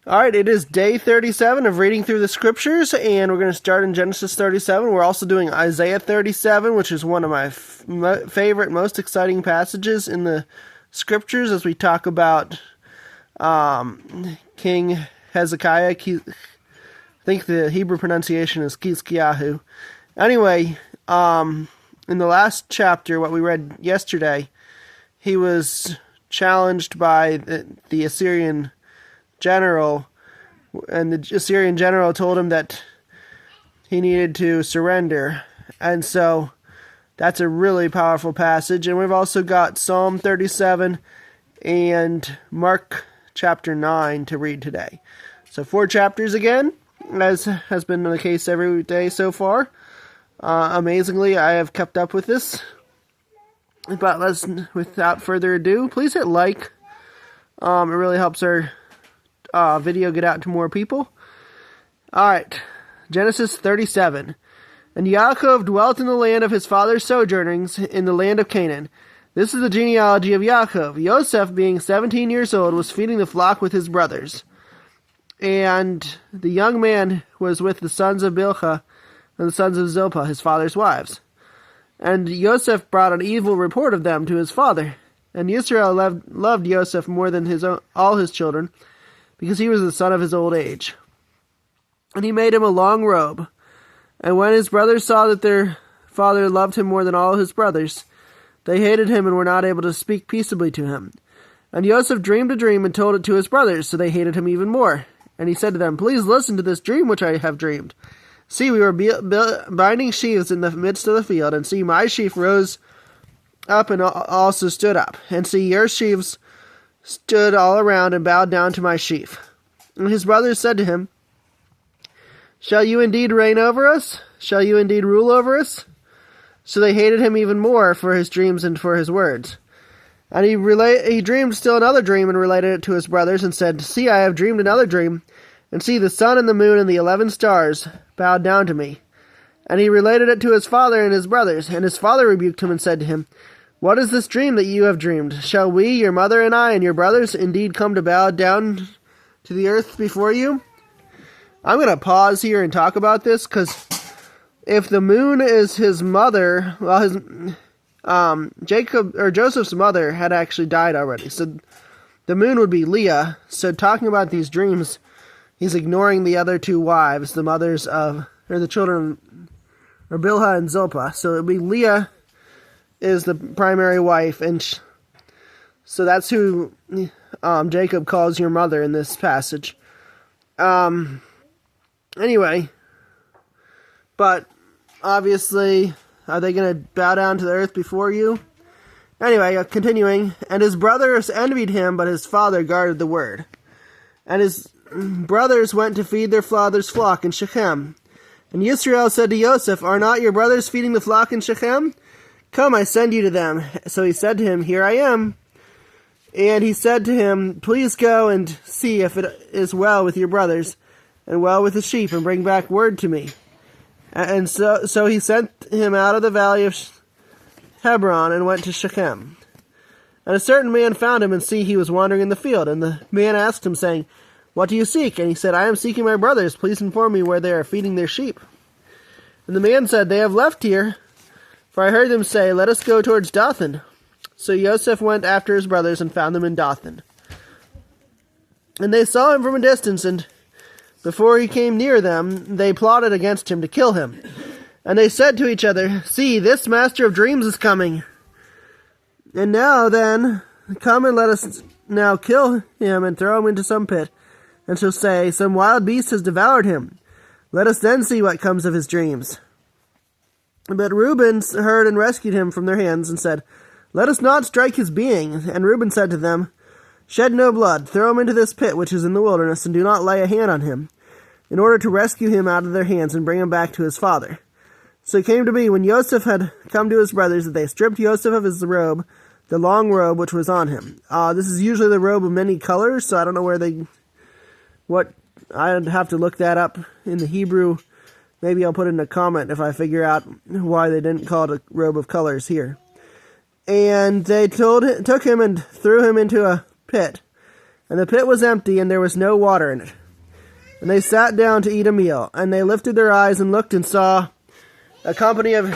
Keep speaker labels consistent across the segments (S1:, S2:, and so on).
S1: All right, it is day 37 of reading through the scriptures, and we're going to start in Genesis 37. We're also doing Isaiah 37, which is one of my favorite, most exciting passages in the scriptures as we talk about King Hezekiah. I think the Hebrew pronunciation is Chizkiyahu. Anyway, in the last chapter, what we read yesterday, he was challenged by the Assyrian general, and the Assyrian general told him that he needed to surrender. And so that's a really powerful passage. And we've also got Psalm 37 and Mark chapter 9 to read today. So 4 chapters again, as has been the case every day so far. Amazingly, I have kept up with this. But without further ado, please hit like. It really helps our video get out to more people. Alright, Genesis 37. And Yaakov dwelt in the land of his father's sojournings, in the land of Canaan. This is the genealogy of Yaakov. Yosef, being 17 years old, was feeding the flock with his brothers. And the young man was with the sons of Bilhah and the sons of Zilpah, his father's wives. And Yosef brought an evil report of them to his father. And Israel loved Yosef more than all his children, because he was the son of his old age. And he made him a long robe. And when his brothers saw that their father loved him more than all his brothers, they hated him and were not able to speak peaceably to him. And Yosef dreamed a dream and told it to his brothers, so they hated him even more. And he said to them, "Please listen to this dream which I have dreamed. See, we were binding sheaves in the midst of the field, and see, my sheaf rose up and also stood up. And see, your sheaves stood all around and bowed down to my sheaf." And his brothers said to him, "Shall you indeed reign over us? Shall you indeed rule over us?" So they hated him even more for his dreams and for his words. And he dreamed still another dream and related it to his brothers and said, "See, I have dreamed another dream. And see, the sun and the moon and the 11 stars bowed down to me." And he related it to his father and his brothers. And his father rebuked him and said to him, "What is this dream that you have dreamed? Shall we, your mother and I, and your brothers, indeed come to bow down to the earth before you?" I'm going to pause here and talk about this, because if the moon is his mother, well, Joseph's mother had actually died already, so the moon would be Leah. So talking about these dreams, he's ignoring the other 2 wives, the mothers of, or the children, or Bilhah and Zilpah. So it would be Leah is the primary wife, and so that's who Jacob calls your mother in this passage. Anyway, but obviously, are they going to bow down to the earth before you? Anyway, continuing, and his brothers envied him, but his father guarded the word. And his brothers went to feed their father's flock in Shechem. And Yisrael said to Yosef, "Are not your brothers feeding the flock in Shechem? Come, I send you to them." So he said to him, "Here I am." And he said to him, "Please go and see if it is well with your brothers, and well with the sheep, and bring back word to me." And so he sent him out of the valley of Hebron, and went to Shechem. And a certain man found him, and see, he was wandering in the field. And the man asked him, saying, "What do you seek?" And he said, "I am seeking my brothers. Please inform me where they are feeding their sheep." And the man said, "They have left here, for I heard them say, 'Let us go towards Dothan.'" So Joseph went after his brothers and found them in Dothan. And they saw him from a distance, and before he came near them, they plotted against him to kill him. And they said to each other, "See, this master of dreams is coming. And now then, come and let us now kill him and throw him into some pit, and shall say, 'Some wild beast has devoured him.' Let us then see what comes of his dreams." But Reuben heard and rescued him from their hands, and said, "Let us not strike his being." And Reuben said to them, "Shed no blood. Throw him into this pit which is in the wilderness, and do not lay a hand on him, in order to rescue him out of their hands and bring him back to his father." So it came to be, when Joseph had come to his brothers, that they stripped Joseph of his robe, the long robe which was on him. This is usually the robe of many colors, so I don't know I'd have to look that up in the Hebrew. Maybe I'll put in a comment if I figure out why they didn't call it a robe of colors here. And they took him and threw him into a pit, And the pit was empty, and there was no water in it. And they sat down to eat a meal. And they lifted their eyes and looked and saw a company of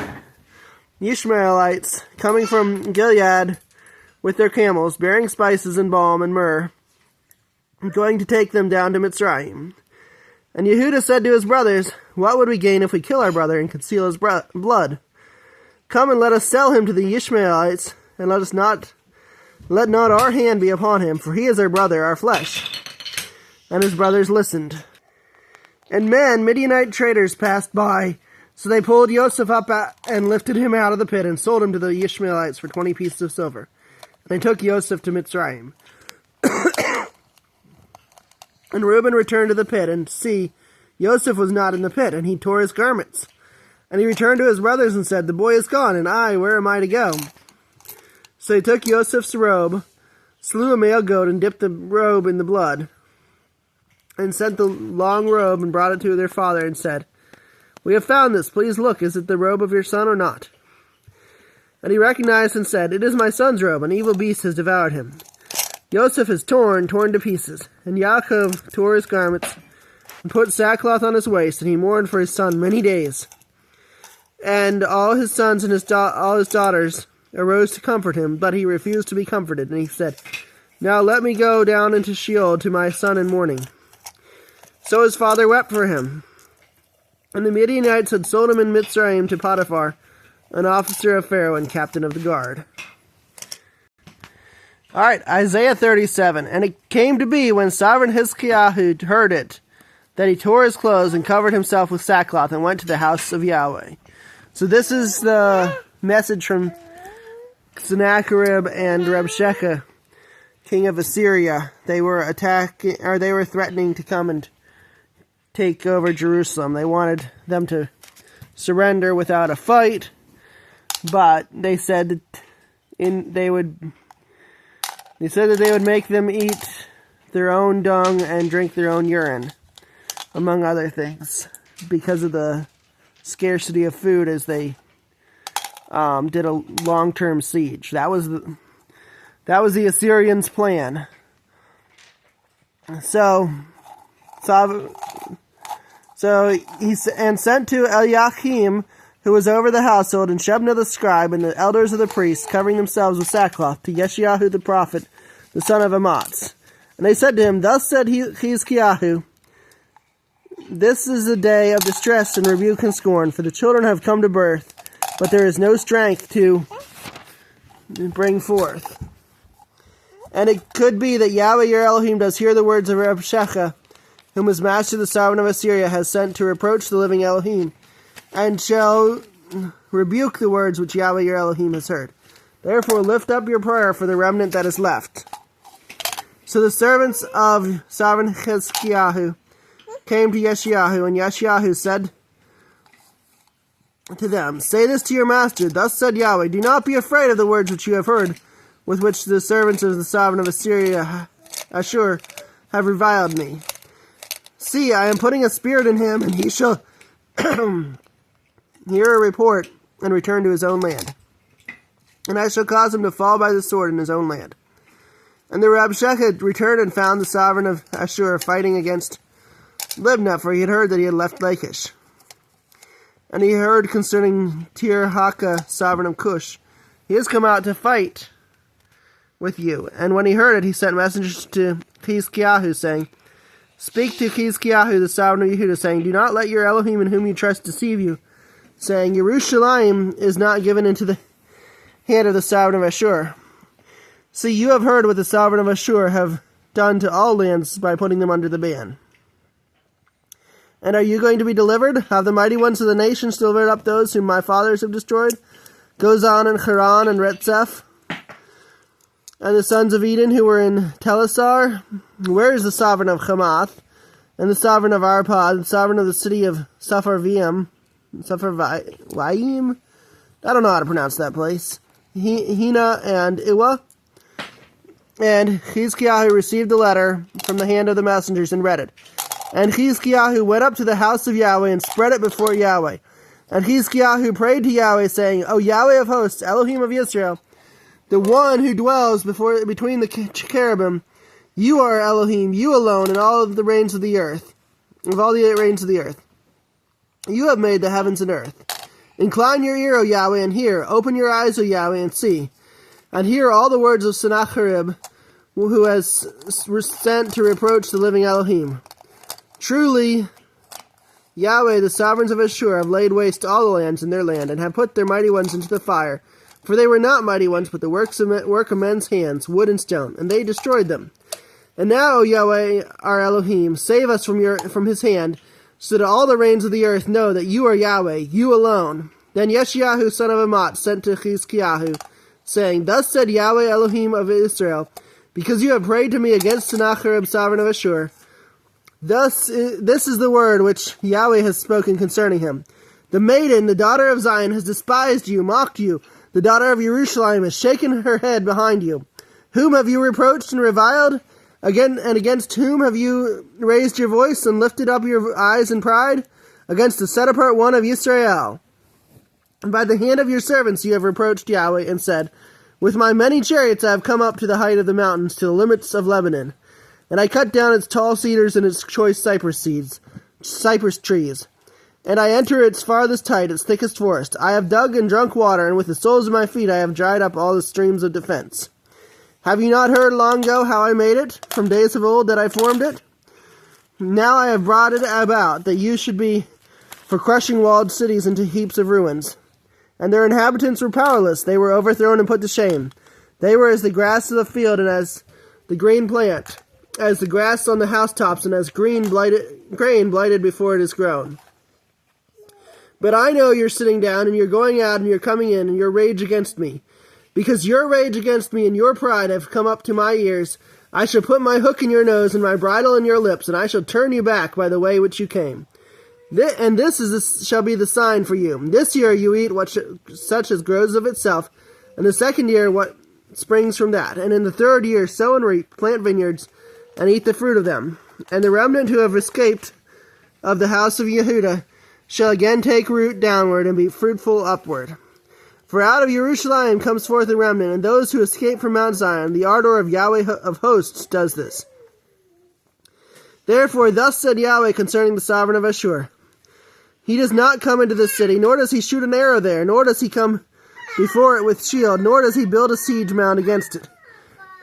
S1: Ishmaelites coming from Gilead with their camels, bearing spices and balm and myrrh, going to take them down to Mitzrayim. And Yehudah said to his brothers, "What would we gain if we kill our brother and conceal his blood? Come and let us sell him to the Ishmaelites, and let not our hand be upon him, for he is our brother, our flesh." And his brothers listened. And men, Midianite traders, passed by, so they pulled Yosef up and lifted him out of the pit and sold him to the Ishmaelites for 20 pieces of silver. And they took Yosef to Mitzrayim. And Reuben returned to the pit, and see, Yosef was not in the pit, and he tore his garments. And he returned to his brothers and said, "The boy is gone, and where am I to go?" So he took Yosef's robe, slew a male goat, and dipped the robe in the blood, and sent the long robe and brought it to their father, and said, "We have found this. Please look, is it the robe of your son or not?" And he recognized and said, "It is my son's robe. An evil beast has devoured him. Yosef is torn to pieces." And Yaakov tore his garments and put sackcloth on his waist, and he mourned for his son many days. And all his sons and all his daughters arose to comfort him, but he refused to be comforted. And he said, "Now let me go down into Sheol to my son in mourning." So his father wept for him. And the Midianites had sold him in Mitzrayim to Potiphar, an officer of Pharaoh and captain of the guard. All right, Isaiah 37. And it came to be, when sovereign Hezekiah heard it, that he tore his clothes and covered himself with sackcloth and went to the house of Yahweh. So this is the message from Sennacherib and Rabshakeh, king of Assyria. They were threatening to come and take over Jerusalem. They wanted them to surrender without a fight, but they said that they would make them eat their own dung and drink their own urine, among other things, because of the scarcity of food as they did a long-term siege. That was the Assyrians' plan. So he sent to Eliakim, who was over the household, and Shebna the scribe, and the elders of the priests, covering themselves with sackcloth, to Yeshayahu the prophet, the son of Amoz. And they said to him, "Thus said Hezekiah, this is a day of distress and rebuke and scorn, for the children have come to birth, but there is no strength to bring forth. And it could be that Yahweh your Elohim does hear the words of Rabshakeh, whom his master the sovereign of Assyria has sent to reproach the living Elohim, and shall rebuke the words which Yahweh your Elohim has heard. Therefore lift up your prayer for the remnant that is left." So the servants of sovereign Hezekiah came to Yeshayahu, and Yeshayahu said to them, "Say this to your master, thus said Yahweh, do not be afraid of the words which you have heard, with which the servants of the sovereign of Assyria, Ashur, have reviled me. See, I am putting a spirit in him, and he shall hear a report and return to his own land. And I shall cause him to fall by the sword in his own land." And the Rabshakeh returned and found the sovereign of Ashur fighting against Libnah, for he had heard that he had left Lachish. And he heard concerning Tirhakah, sovereign of Cush, "He has come out to fight with you." And when he heard it, he sent messengers to Hezekiah, saying, "Speak to Hezekiah, the sovereign of Yehudah, saying, do not let your Elohim in whom you trust deceive you, saying, Jerusalem is not given into the hand of the sovereign of Ashur. See, you have heard what the sovereign of Ashur have done to all lands by putting them under the ban. And are you going to be delivered? Have the mighty ones of the nations delivered up those whom my fathers have destroyed? Gozan and Haran and Retzeph, and the sons of Eden who were in Telasar? Where is the sovereign of Hamath, and the sovereign of Arpad, and the sovereign of the city of Sepharvaim? Sepharvaim? I don't know how to pronounce that place. Hena and Iwa? And Hezekiah received the letter from the hand of the messengers and read it. And Hezekiah went up to the house of Yahweh and spread it before Yahweh. And Hezekiah prayed to Yahweh, saying, O Yahweh of hosts, Elohim of Israel, the one who dwells between the cherubim, You are Elohim, you alone, in all of the reigns of the earth, of all the reigns of the earth. You have made the heavens and earth. Incline your ear, O Yahweh, and hear. Open your eyes, O Yahweh, and see. And hear all the words of Sennacherib, who has sent to reproach the living Elohim. Truly, Yahweh, the sovereigns of Ashur, have laid waste all the lands in their land, and have put their mighty ones into the fire. For they were not mighty ones, but the work of men's hands, wood and stone, and they destroyed them. And now, O Yahweh, our Elohim, save us from his hand, so that all the reigns of the earth know that you are Yahweh, you alone. Then Yeshayahu, son of Amat, sent to Chizkiyahu, saying, Thus said Yahweh Elohim of Israel, because you have prayed to me against Sennacherib, sovereign of Ashur, this is the word which Yahweh has spoken concerning him. The maiden, the daughter of Zion, has despised you, mocked you. The daughter of Jerusalem has shaken her head behind you. Whom have you reproached and reviled? Against whom have you raised your voice and lifted up your eyes in pride? Against the set-apart one of Israel. And by the hand of your servants you have reproached Yahweh and said, With my many chariots I have come up to the height of the mountains, to the limits of Lebanon. And I cut down its tall cedars and its choice cypress trees. And I enter its farthest height, its thickest forest. I have dug and drunk water, and with the soles of my feet I have dried up all the streams of defense. Have you not heard long ago how I made it, from days of old that I formed it? Now I have brought it about, that you should be for crushing walled cities into heaps of ruins. And their inhabitants were powerless, they were overthrown and put to shame. They were as the grass of the field, and as the green plant, as the grass on the housetops, and as grain blighted before it is grown. But I know you're sitting down, and you're going out, and you're coming in, and your rage against me. Because your rage against me and your pride have come up to my ears, I shall put my hook in your nose and my bridle in your lips, and I shall turn you back by the way which you came. And this shall be the sign for you. This year you eat such as grows of itself, and the second year what springs from that. And in the third year sow and reap, plant vineyards, and eat the fruit of them. And the remnant who have escaped of the house of Yehudah shall again take root downward and be fruitful upward. For out of Jerusalem comes forth a remnant, and those who escape from Mount Zion, the ardor of Yahweh of hosts does this. Therefore thus said Yahweh concerning the sovereign of Ashur, He does not come into this city, nor does he shoot an arrow there, nor does he come before it with shield, nor does he build a siege mound against it.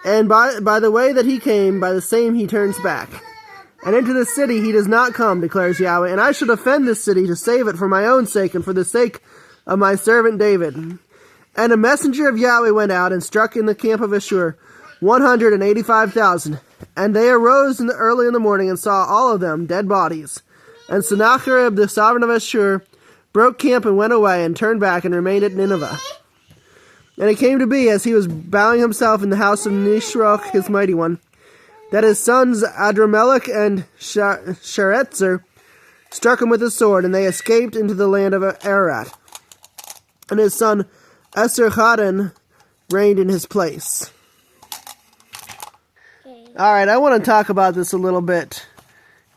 S1: And by the way that he came, by the same he turns back. And into this city he does not come, declares Yahweh, and I shall defend this city to save it for my own sake and for the sake of my servant David. And a messenger of Yahweh went out and struck in the camp of Ashur 185,000. And they arose early in the morning and saw all of them dead bodies. And Sennacherib, the sovereign of Ashur, broke camp and went away and turned back and remained at Nineveh. And it came to be, as he was bowing himself in the house of Nisroch, his mighty one, that his sons Adramelech and Sharetzer struck him with a sword, and they escaped into the land of Ararat. And his son Esarhaddon reigned in his place. Okay. Alright, I want to talk about this a little bit.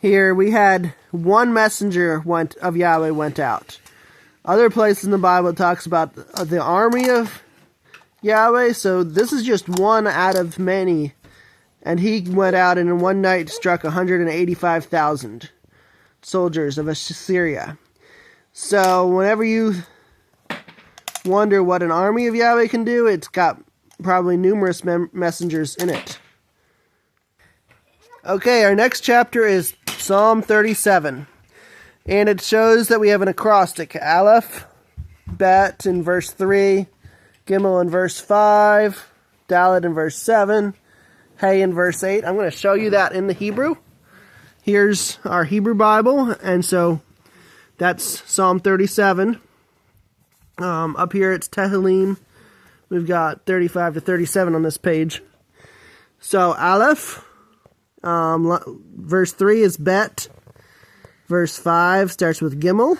S1: Here we had one messenger of Yahweh went out. Other places in the Bible it talks about the army of Yahweh, so this is just one out of many. And he went out and in one night struck 185,000 soldiers of Assyria. So whenever you wonder what an army of Yahweh can do, it's got probably numerous messengers in it. Okay, our next chapter is Psalm 37. And it shows that we have an acrostic. Aleph, Bet in verse 3, Gimel in verse 5, Dalet in verse 7, Hey in verse 8. I'm going to show you that in the Hebrew. Here's our Hebrew Bible, and so that's Psalm 37. Up here it's Tehillim. We've got 35 to 37 on this page. So Aleph, verse 3 is Bet. Verse 5 starts with Gimel.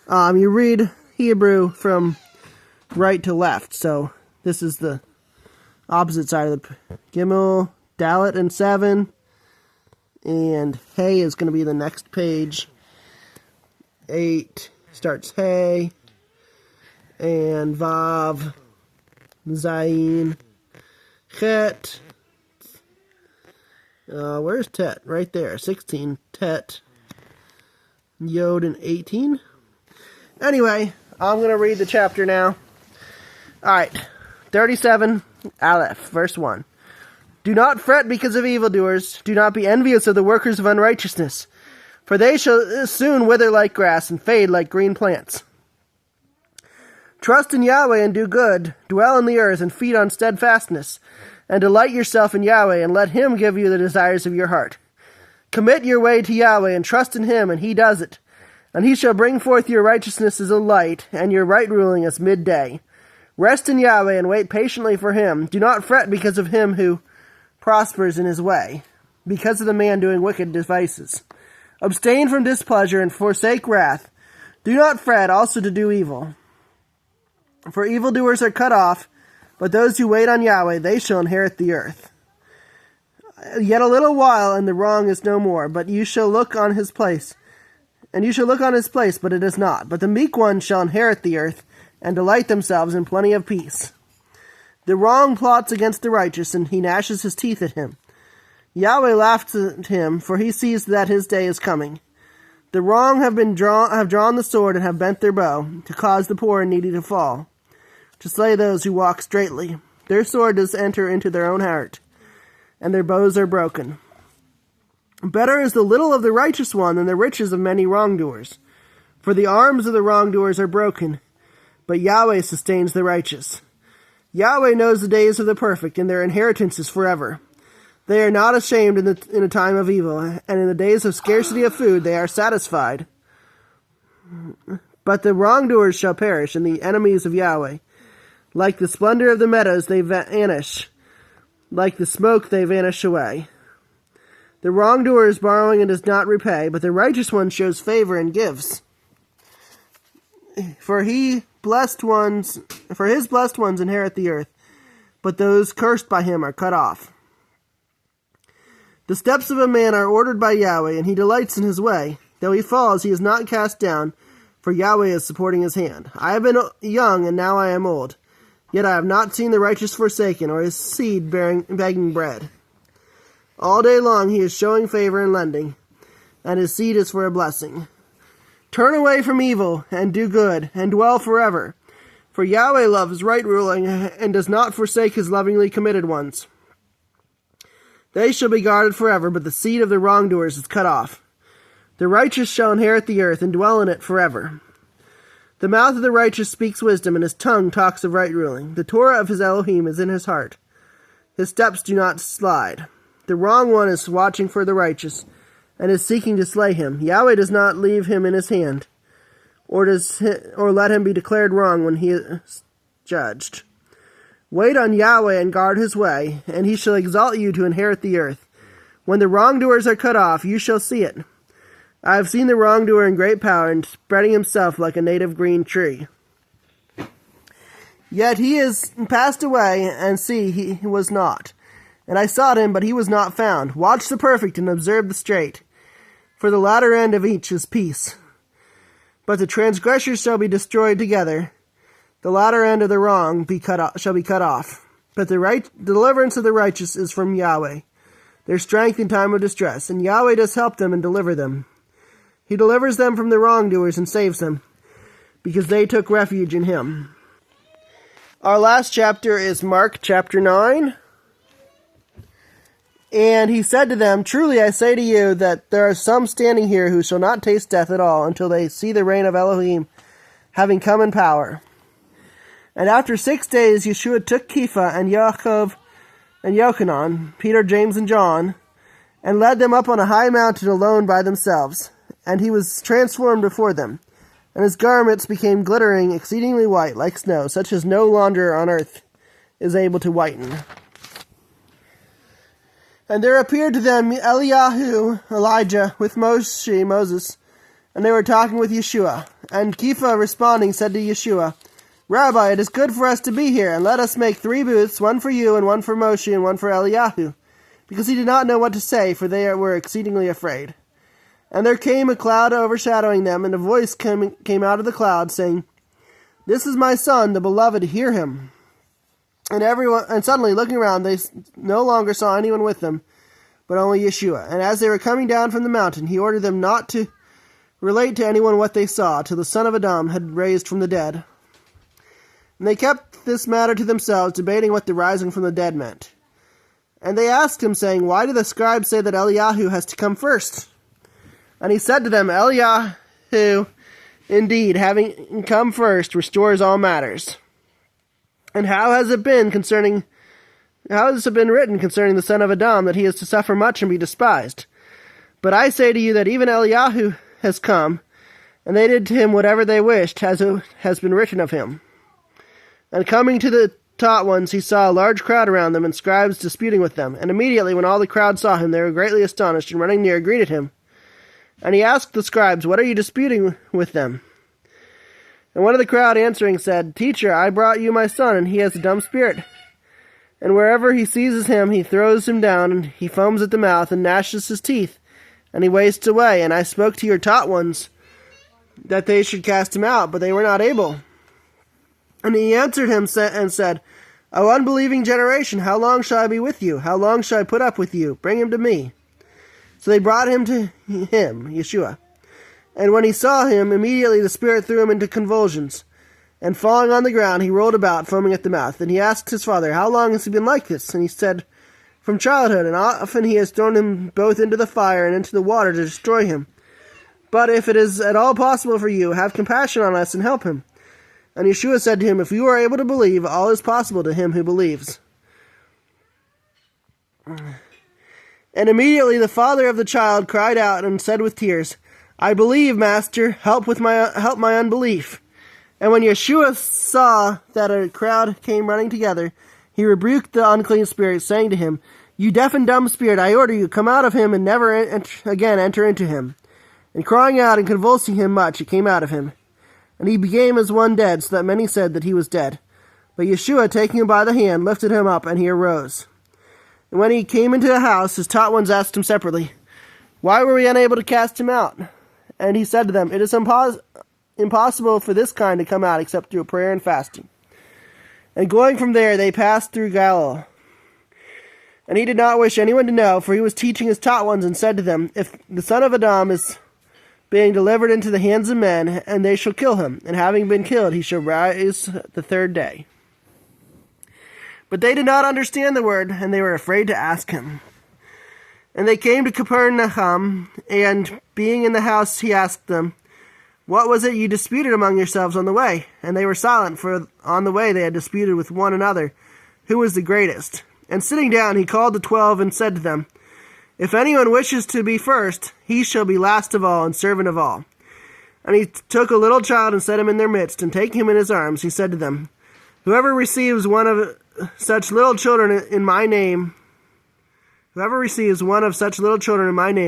S1: You read Hebrew from right to left, so this is the opposite side of the Gimel, Dalet, and 7. And Hey is going to be the next page. 8 starts Hey. And Vav, Zayin, Chet, Where's Tet? Right there. 16. Tet. Yod and 18. Anyway, I'm going to read the chapter now. Alright. 37. Aleph. Verse 1. Do not fret because of evildoers. Do not be envious of the workers of unrighteousness. For they shall soon wither like grass and fade like green plants. Trust in Yahweh and do good. Dwell in the earth and feed on steadfastness. And delight yourself in Yahweh and let him give you the desires of your heart. Commit your way to Yahweh and trust in him, and he does it. And he shall bring forth your righteousness as a light, and your right ruling as midday. Rest in Yahweh and wait patiently for him. Do not fret because of him who prospers in his way, because of the man doing wicked devices. Abstain from displeasure and forsake wrath. Do not fret also to do evil. For evildoers are cut off, but those who wait on Yahweh, they shall inherit the earth. Yet a little while, and the wrong is no more, but you shall look on his place. And you shall look on his place, but it is not. But the meek ones shall inherit the earth, and delight themselves in plenty of peace. The wrong plots against the righteous, and he gnashes his teeth at him. Yahweh laughs at him, for he sees that his day is coming. The wrong have drawn the sword and have bent their bow, to cause the poor and needy to fall, to slay those who walk straightly. Their sword does enter into their own heart, and their bows are broken. Better is the little of the righteous one than the riches of many wrongdoers. For the arms of the wrongdoers are broken, but Yahweh sustains the righteous. Yahweh knows the days of the perfect, and their inheritance is forever. They are not ashamed in a time of evil, and in the days of scarcity of food they are satisfied. But the wrongdoers shall perish, and the enemies of Yahweh. Like the splendor of the meadows they vanish. Like the smoke they vanish away. The wrongdoer is borrowing and does not repay, but the righteous one shows favor and gives. For his blessed ones inherit the earth, but those cursed by him are cut off. The steps of a man are ordered by Yahweh, and he delights in his way. Though he falls, he is not cast down, for Yahweh is supporting his hand. I have been young, and now I am old. Yet I have not seen the righteous forsaken, or his seed begging bread. All day long he is showing favor and lending, and his seed is for a blessing. Turn away from evil, and do good, and dwell forever. For Yahweh loves right ruling, and does not forsake his lovingly committed ones. They shall be guarded forever, but the seed of the wrongdoers is cut off. The righteous shall inherit the earth, and dwell in it forever. The mouth of the righteous speaks wisdom, and his tongue talks of right ruling. The Torah of his Elohim is in his heart. His steps do not slide. The wrong one is watching for the righteous, and is seeking to slay him. Yahweh does not leave him in his hand, or let him be declared wrong when he is judged. Wait on Yahweh and guard his way, and he shall exalt you to inherit the earth. When the wrongdoers are cut off, you shall see it. I have seen the wrongdoer in great power, and spreading himself like a native green tree. Yet he is passed away, and see, he was not. And I sought him, but he was not found. Watch the perfect, and observe the straight. For the latter end of each is peace. But the transgressors shall be destroyed together. The latter end of the wrong shall be cut off. But the deliverance of the righteous is from Yahweh, their strength in time of distress. And Yahweh does help them and deliver them. He delivers them from the wrongdoers and saves them, because they took refuge in him. Our last chapter is Mark chapter 9. And he said to them, Truly I say to you that there are some standing here who shall not taste death at all until they see the reign of Elohim having come in power. And after 6 days Yeshua took Kepha and Yaakov and Yochanan, Peter, James, and John, and led them up on a high mountain alone by themselves. And he was transformed before them, and his garments became glittering exceedingly white, like snow, such as no launderer on earth is able to whiten. And there appeared to them Elijah, with Moses, and they were talking with Yeshua. And Kepha responding said to Yeshua, Rabbi, it is good for us to be here, and let us make 3 booths, one for you, and one for Moshe, and one for Eliyahu. Because he did not know what to say, for they were exceedingly afraid. And there came a cloud overshadowing them, and a voice came out of the cloud, saying, This is my son, the beloved, hear him. And suddenly, looking around, they no longer saw anyone with them, but only Yeshua. And as they were coming down from the mountain, he ordered them not to relate to anyone what they saw, till the son of Adam had raised from the dead. And they kept this matter to themselves, debating what the rising from the dead meant. And they asked him, saying, Why do the scribes say that Eliyahu has to come first? And he said to them, Eliyahu, indeed, having come first, restores all matters. And how has it been written concerning the son of Adam, that he is to suffer much and be despised? But I say to you that even Eliyahu has come, and they did to him whatever they wished, as it has been written of him. And coming to the taught ones, he saw a large crowd around them, and scribes disputing with them. And immediately, when all the crowd saw him, they were greatly astonished, and running near, greeted him. And he asked the scribes, What are you disputing with them? And one of the crowd answering said, Teacher, I brought you my son, and he has a dumb spirit. And wherever he seizes him, he throws him down, and he foams at the mouth, and gnashes his teeth, and he wastes away. And I spoke to your taught ones that they should cast him out, but they were not able. And he answered him and said, O unbelieving generation, how long shall I be with you? How long shall I put up with you? Bring him to me. So they brought him to him, Yeshua. And when he saw him, immediately the spirit threw him into convulsions. And falling on the ground, he rolled about, foaming at the mouth. And he asked his father, How long has he been like this? And he said, From childhood, and often he has thrown him both into the fire and into the water to destroy him. But if it is at all possible for you, have compassion on us and help him. And Yeshua said to him, If you are able to believe, all is possible to him who believes. And immediately the father of the child cried out and said with tears, I believe, Master, help my unbelief. And when Yeshua saw that a crowd came running together, he rebuked the unclean spirit, saying to him, You deaf and dumb spirit, I order you, come out of him and never again enter into him. And crying out and convulsing him much, it came out of him. And he became as one dead, so that many said that he was dead. But Yeshua, taking him by the hand, lifted him up, and he arose. And when he came into the house, his taught ones asked him separately, Why were we unable to cast him out? And he said to them, It is impossible for this kind to come out except through prayer and fasting. And going from there, they passed through Galilee. And he did not wish anyone to know, for he was teaching his taught ones, and said to them, If the son of Adam is being delivered into the hands of men, and they shall kill him, and having been killed, he shall rise the third day. But they did not understand the word, and they were afraid to ask him. And they came to Capernaum, and being in the house, he asked them, What was it you disputed among yourselves on the way? And they were silent, for on the way they had disputed with one another, who was the greatest. And sitting down, he called the 12, and said to them, If anyone wishes to be first, he shall be last of all and servant of all. And he took a little child and set him in their midst, and taking him in his arms, he said to them, Whoever receives one of such little children in my name,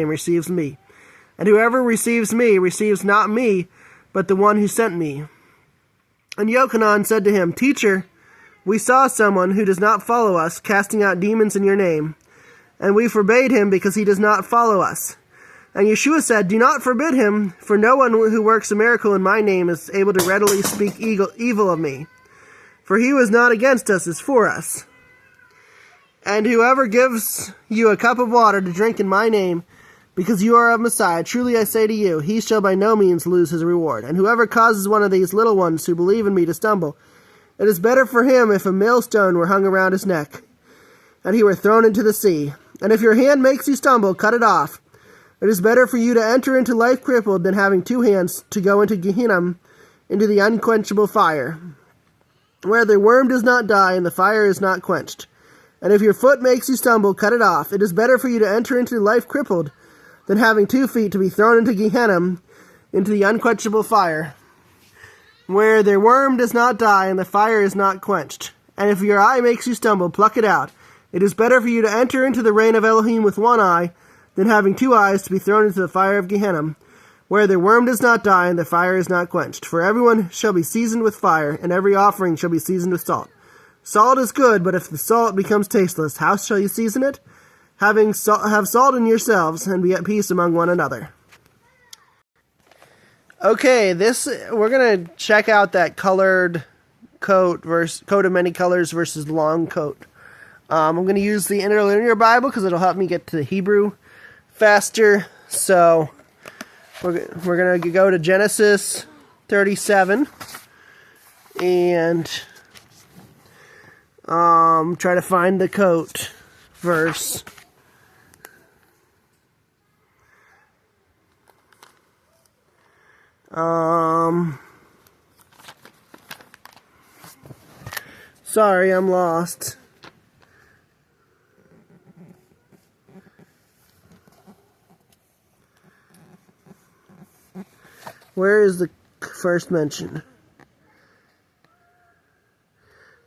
S1: receives me. And whoever receives me receives not me, but the one who sent me. And Yochanan said to him, Teacher, we saw someone who does not follow us, casting out demons in your name. And we forbade him because he does not follow us. And Yeshua said, Do not forbid him, for no one who works a miracle in my name is able to readily speak evil of me. For he who is not against us is for us. And whoever gives you a cup of water to drink in my name, because you are of Messiah, truly I say to you, he shall by no means lose his reward. And whoever causes one of these little ones who believe in me to stumble, it is better for him if a millstone were hung around his neck, and he were thrown into the sea. And if your hand makes you stumble, cut it off. It is better for you to enter into life crippled than having two hands to go into Gehenna, into the unquenchable fire, where the worm does not die and the fire is not quenched. And if your foot makes you stumble, cut it off. It is better for you to enter into life crippled than having 2 feet to be thrown into Gehenna, into the unquenchable fire, where the worm does not die and the fire is not quenched. And if your eye makes you stumble, pluck it out. It is better for you to enter into the reign of Elohim with one eye than having 2 eyes to be thrown into the fire of Gehenna, where the worm does not die and the fire is not quenched. For everyone shall be seasoned with fire, and every offering shall be seasoned with salt. Salt is good, but if the salt becomes tasteless, how shall you season it? Have salt in yourselves, and be at peace among one another. Okay, we're going to check out that colored coat of many colors versus long coat. I'm going to use the interlinear Bible because it'll help me get to the Hebrew faster. So we're going to go to Genesis 37 and try to find the quote verse. Sorry, I'm lost. Where is the first mention?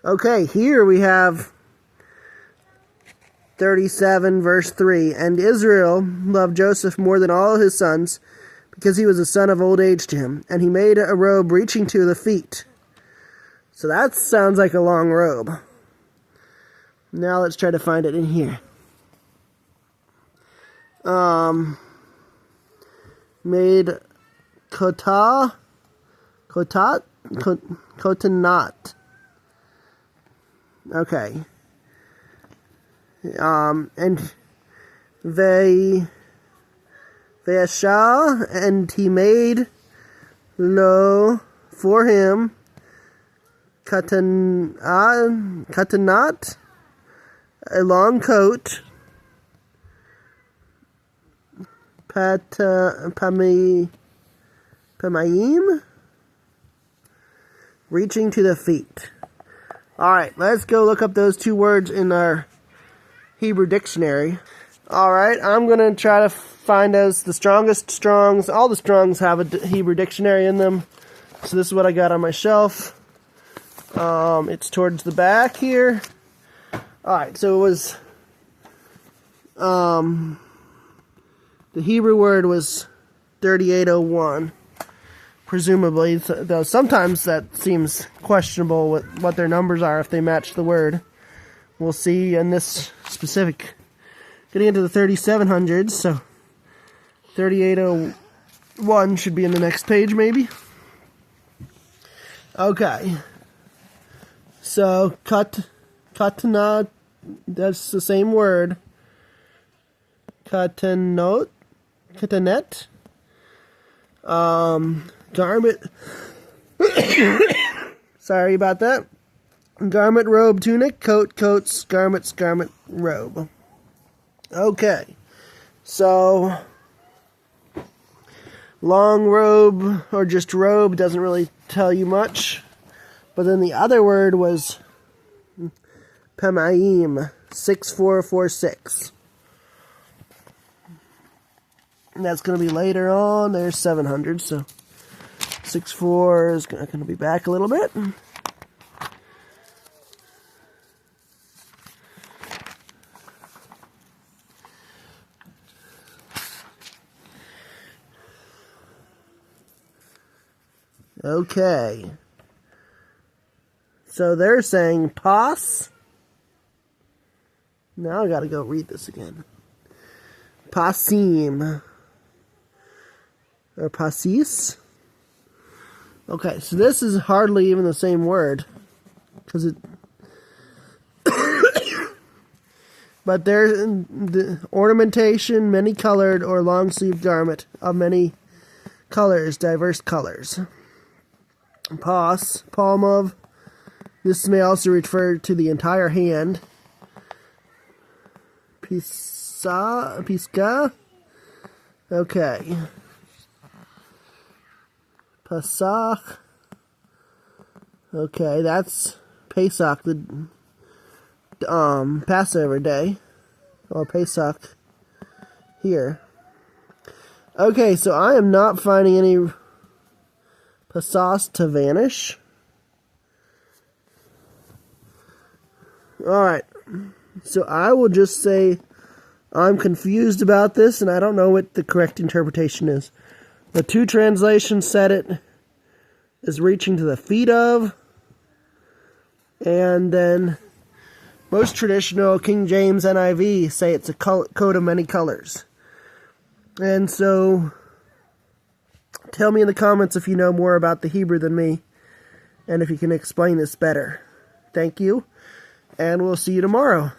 S1: Okay, here we have 37 verse 3. And Israel loved Joseph more than all his sons, because he was a son of old age to him. And he made a robe reaching to the feet. So that sounds like a long robe. Now let's try to find it in here. Made kotanat. Okay. And Ve'ashah, and he made lo for him katanat, a long coat, pamayim, reaching to the feet. Alright, let's go look up those two words in our Hebrew dictionary. Alright, I'm going to try to find us the strongest Strongs. All the Strongs have a Hebrew dictionary in them. So this is what I got on my shelf. It's towards the back here. Alright, so it was, the Hebrew word was 3801. Presumably, though sometimes that seems questionable what their numbers are if they match the word. We'll see in this specific, getting into the 3700s, so 3801 should be in the next page maybe. Okay. So, katanat, that's the same word. Katanet. Garment. Sorry about that. Garment, robe, tunic, coat, coats, garments, garment, robe. Okay. So, long robe or just robe doesn't really tell you much. But then the other word was pamayim, 6446. And that's going to be later on. There's 700, so 64 is going to be back a little bit. Okay. So they're saying pas. Now I got to go read this again. Pasim. Or pasis. Okay, so this is hardly even the same word. Because it... But there's the ornamentation, many-colored or long-sleeved garment of many colors, diverse colors. Pas, palm of. This may also refer to the entire hand. Pisca. Okay. Pesach. Okay, that's Pesach, the Passover day, or Pesach here. Okay, so I am not finding any Pesach to vanish. Alright, so I will just say I'm confused about this and I don't know what the correct interpretation is. The two translations said it is reaching to the feet of, and then most traditional King James NIV say it's a coat of many colors. And so, tell me in the comments if you know more about the Hebrew than me, and if you can explain this better. Thank you, and we'll see you tomorrow.